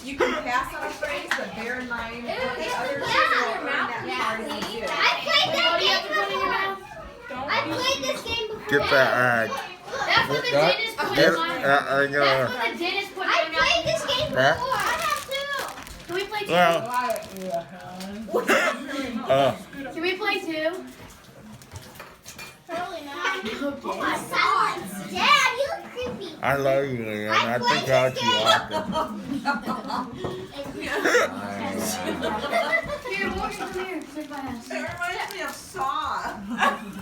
You can pass on a phrase, but bear in mind what the other people in your will mouth. that Yeah, part of see? you. I played that game before. I played this game before. Get that That's what the dentist put in my mouth. That's what the dentist put in my mouth. I played this game before. I have too. Can we play two? Can we play two? Probably not. Oh my silence. Dad, you look creepy. I love you, Leon. I think I'll you often. Here, Morgan, come here. Sit by us. It reminds me of Saw.